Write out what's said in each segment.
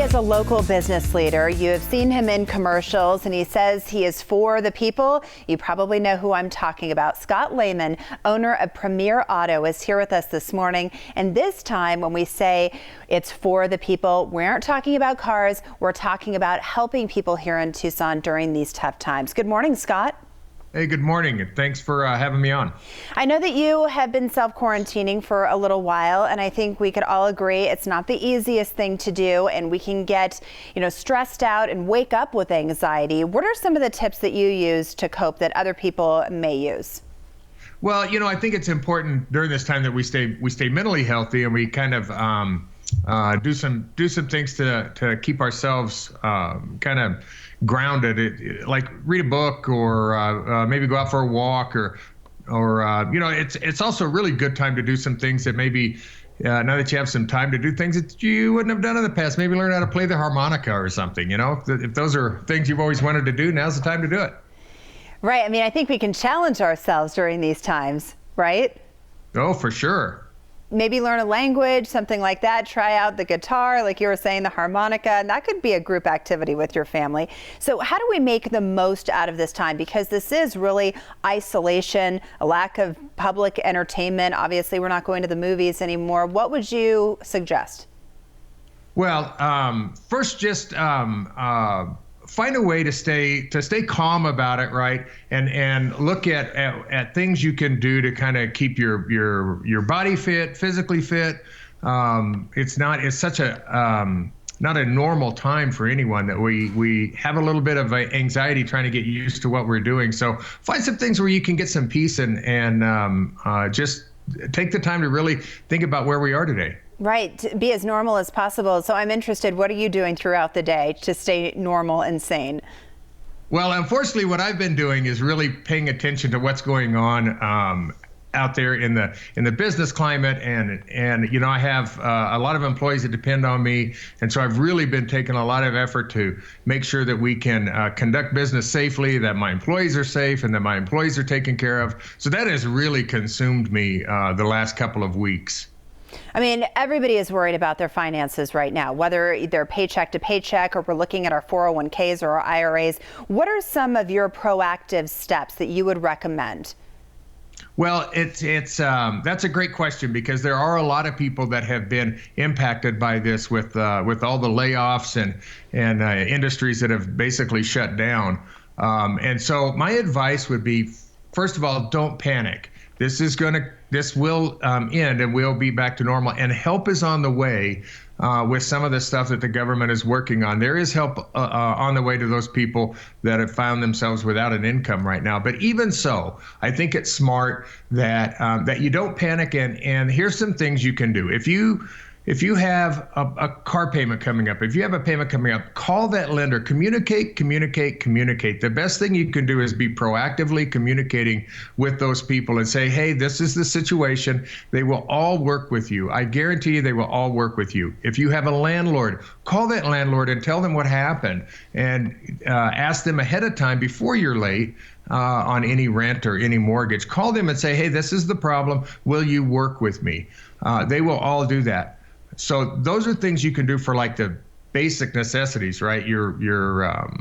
is a local business leader. You have seen him in commercials, and he says he is for the people. You probably know who I'm talking about. Scott Lehman, owner of Premier Auto, is here with us this morning. And this time, when we say it's for the people, we aren't talking about cars. We're talking about helping people here in Tucson during these tough times. Good morning, Scott. Hey, good morning, and thanks for having me on. I know that you have been self-quarantining for a little while, and I think we could all agree it's not the easiest thing to do, and we can get, stressed out and wake up with anxiety. What are some of the tips that you use to cope that other people may use? Well, I think it's important during this time that we stay mentally healthy, and we kind of do some things to keep ourselves kind of grounded, like read a book or maybe go out for a walk or it's also a really good time to do some things that maybe now that you have some time to do things that you wouldn't have done in the past, maybe learn how to play the harmonica or something. If those are things you've always wanted to do, now's the time to do it. Right. I mean, I think we can challenge ourselves during these times, right? Oh, for sure. Maybe learn a language, something like that. Try out the guitar, like you were saying, the harmonica, and that could be a group activity with your family. So how do we make the most out of this time? Because this is really isolation, a lack of public entertainment. Obviously, we're not going to the movies anymore. What would you suggest? Well, first, just find a way to stay calm about it, right? And look at things you can do to kind of keep your body fit, physically fit. It's such a not a normal time for anyone that we have a little bit of anxiety trying to get used to what we're doing. So find some things where you can get some peace and just take the time to really think about where we are today. Right, to be as normal as possible. So I'm interested, what are you doing throughout the day to stay normal and sane? Well, unfortunately, what I've been doing is really paying attention to what's going on out there in the business climate, and I have a lot of employees that depend on me, and so I've really been taking a lot of effort to make sure that we can conduct business safely, that my employees are safe, and that my employees are taken care of. So that has really consumed me the last couple of weeks. I mean, everybody is worried about their finances right now, whether they're paycheck to paycheck or we're looking at our 401ks or our IRAs. What are some of your proactive steps that you would recommend? Well, that's a great question, because there are a lot of people that have been impacted by this with all the layoffs and industries that have basically shut down. And so my advice would be, first of all, don't panic. This will end, and we'll be back to normal. And help is on the way with some of the stuff that the government is working on. There is help on the way to those people that have found themselves without an income right now. But even so, I think it's smart that you don't panic. And here's some things you can do. If you have a car payment coming up, if you have a payment coming up, call that lender, communicate. The best thing you can do is be proactively communicating with those people and say, hey, this is the situation. They will all work with you. I guarantee you they will all work with you. If you have a landlord, call that landlord and tell them what happened, and ask them ahead of time before you're late on any rent or any mortgage. Call them and say, hey, this is the problem. Will you work with me? They will all do that. So those are things you can do for like the basic necessities, right? Your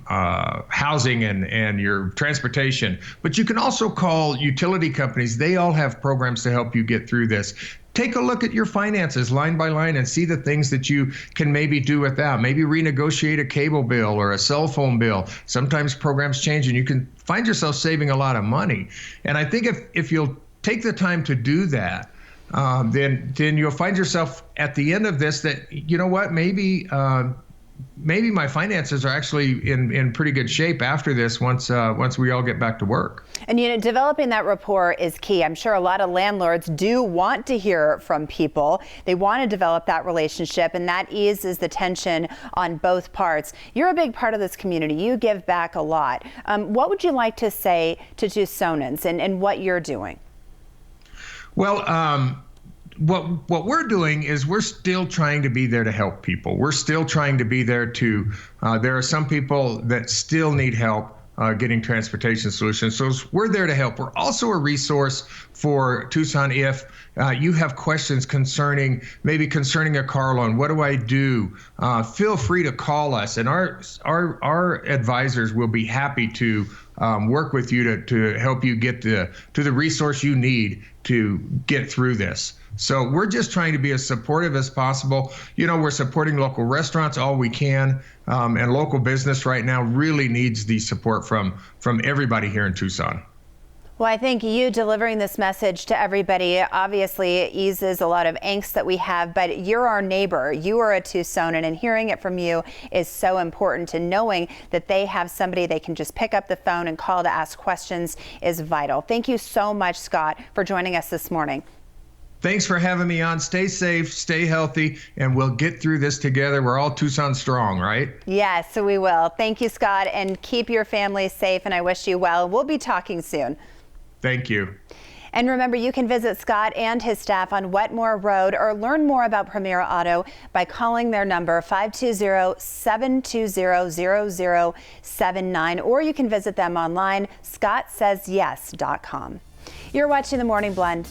housing and your transportation. But you can also call utility companies. They all have programs to help you get through this. Take a look at your finances line by line and see the things that you can maybe do without. Maybe renegotiate a cable bill or a cell phone bill. Sometimes programs change and you can find yourself saving a lot of money. And I think if you'll take the time to do that, then you'll find yourself at the end of this that, you know what, maybe my finances are actually in pretty good shape after this once we all get back to work. And developing that rapport is key. I'm sure a lot of landlords do want to hear from people. They want to develop that relationship, and that eases the tension on both parts. You're a big part of this community. You give back a lot. What would you like to say to Tucsonans and what you're doing? Well, what we're doing is we're still trying to be there to help people. We're still trying to be there to, there are some people that still need help. getting transportation solutions. So we're there to help. We're also a resource for Tucson if you have questions concerning a car loan. What do I do? Feel free to call us, and our advisors will be happy to work with you to help you get to the resource you need to get through this. So we're just trying to be as supportive as possible. You know, we're supporting local restaurants all we can, and local business right now really needs the support from everybody here in Tucson. Well, I think you delivering this message to everybody obviously eases a lot of angst that we have, but you're our neighbor. You are a Tucsonan, and hearing it from you is so important, to knowing that they have somebody they can just pick up the phone and call to ask questions is vital. Thank you so much, Scott, for joining us this morning. Thanks for having me on. Stay safe, stay healthy, and we'll get through this together. We're all Tucson strong, right? Yes, we will. Thank you, Scott, and keep your family safe, and I wish you well. We'll be talking soon. Thank you. And remember, you can visit Scott and his staff on Wetmore Road or learn more about Premier Auto by calling their number 520-720-0079, or you can visit them online, scottsays yes.com. You're watching The Morning Blend.